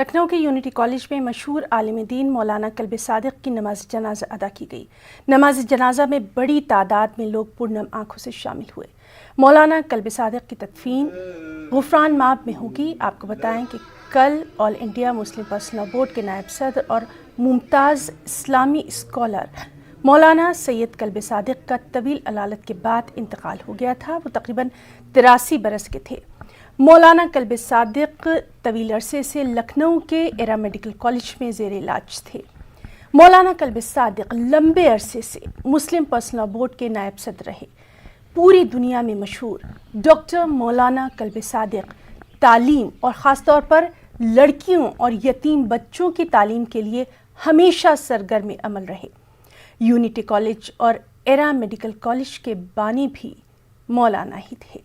لکھنؤ کے unity college میں مشہور عالم دین مولانا کلب صادق کی نماز-e-جنازہ ادا کی گئی۔ نماز-e-جنازہ میں بڑی تعداد میں لوگ پرنم آنکھوں سے شامل ہوئے۔ مولانا کلب صادق کی تدفین غفران مآب میں ہوگی۔ آپ کو بتائیں کہ کل آل انڈیا مسلم پرسنل بورڈ کے نائب صدر اور ممتاز اسلامی اسکالر مولانا سید کلب صادق کا طویل علالت کے بعد انتقال ہو گیا تھا۔ وہ تقریباً 83 برس کے تھے۔ مولانا کلب صادق طویل عرصے سے لکھنؤ کے ایرا میڈیکل کالج میں زیر علاج تھے۔ مولانا کلب صادق لمبے عرصے سے مسلم پرسنل بورڈ کے نائب صدر رہے۔ پوری دنیا میں مشہور ڈاکٹر مولانا کلب صادق تعلیم اور خاص طور پر لڑکیوں اور یتیم بچوں کی تعلیم کے لیے ہمیشہ سرگرم عمل رہے۔ یونٹی کالج اور ایرا میڈیکل کالج کے بانی بھی مولانا ہی تھے۔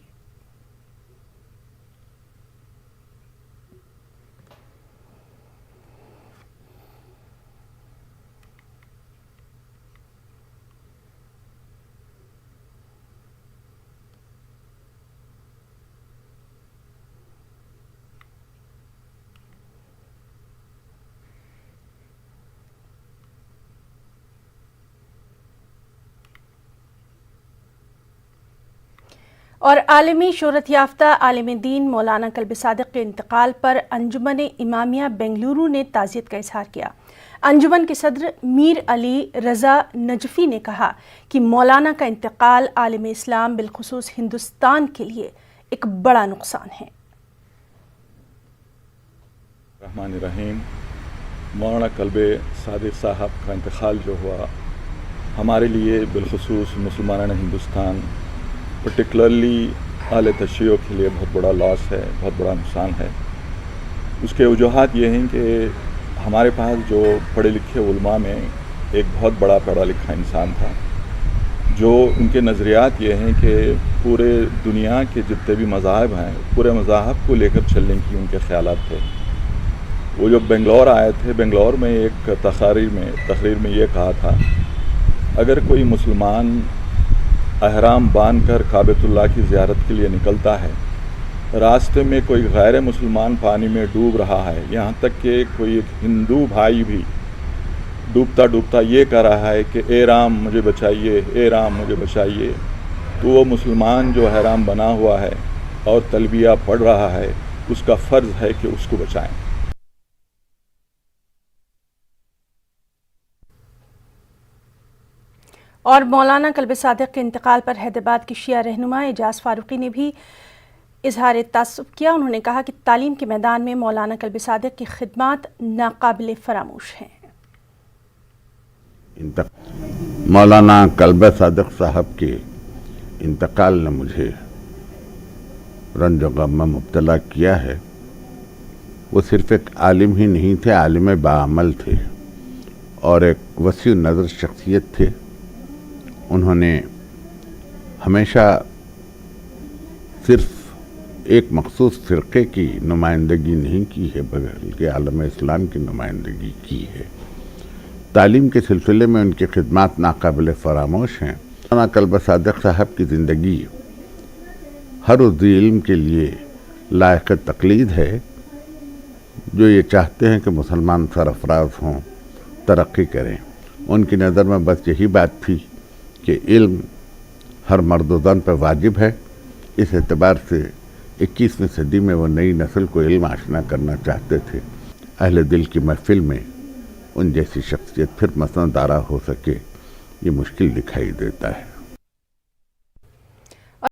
اور عالمی شہرت یافتہ عالم دین مولانا کلب صادق کے انتقال پر انجمن امامیہ بنگلورو نے تعزیت کا اظہار کیا۔ انجمن کے صدر میر علی رضا نجفی نے کہا کہ مولانا کا انتقال عالم اسلام بالخصوص ہندوستان کے لیے ایک بڑا نقصان ہے۔ الرحمن الرحیم، مولانا کلب صادق صاحب کا انتقال جو ہوا ہمارے لیے بالخصوص مسلمانان ہندوستان پرٹیکولرلی اہل تشیع کے لیے بہت بڑا لاس ہے، بہت بڑا نقصان ہے۔ اس کے وجوہات یہ ہیں کہ ہمارے پاس جو پڑھے لکھے علماء میں ایک بہت بڑا پڑھا لکھا انسان تھا، جو ان کے نظریات یہ ہیں کہ پورے دنیا کے جتنے بھی مذاہب ہیں پورے مذاہب کو لے کر چلنے کی ان کے خیالات تھے۔ وہ جو بنگلور آئے تھے، بنگلور میں ایک تقریر میں یہ کہا تھا، اگر کوئی مسلمان احرام باندھ کر کعبۃ اللہ کی زیارت کے لیے نکلتا ہے، راستے میں کوئی غیر مسلمان پانی میں ڈوب رہا ہے، یہاں تک کہ کوئی ہندو بھائی بھی ڈوبتا ڈوبتا یہ کہہ رہا ہے کہ اے رام مجھے بچائیے، اے رام مجھے بچائیے، تو وہ مسلمان جو احرام بنا ہوا ہے اور تلبیہ پڑھ رہا ہے، اس کا فرض ہے کہ اس کو بچائیں۔ اور مولانا کلب صادق کے انتقال پر حیدرآباد کی شیعہ رہنما اعجاز فاروقی نے بھی اظہار تأسف کیا۔ انہوں نے کہا کہ تعلیم کے میدان میں مولانا کلب صادق کی خدمات ناقابل فراموش ہیں۔ مولانا کلب صادق صاحب کے انتقال نے مجھے رنج و غم میں مبتلا کیا ہے۔ وہ صرف ایک عالم ہی نہیں تھے، عالم باعمل تھے اور ایک وسیع نظر شخصیت تھے۔ انہوں نے ہمیشہ صرف ایک مخصوص فرقے کی نمائندگی نہیں کی ہے بلکہ عالم اسلام کی نمائندگی کی ہے۔ تعلیم کے سلسلے میں ان کی خدمات ناقابل فراموش ہیں۔ مولانا کلب صادق صاحب کی زندگی ہر اس علم کے لیے لائق تقلید ہے جو یہ چاہتے ہیں کہ مسلمان سرفراز ہوں، ترقی کریں۔ ان کی نظر میں بس یہی بات تھی کہ علم ہر مرد و زن پہ واجب ہے۔ اس اعتبار سے 21ویں صدی میں وہ نئی نسل کو علم آشنا کرنا چاہتے تھے۔ اہل دل کی محفل میں ان جیسی شخصیت پھر مسند آرا ہو سکے، یہ مشکل دکھائی دیتا ہے۔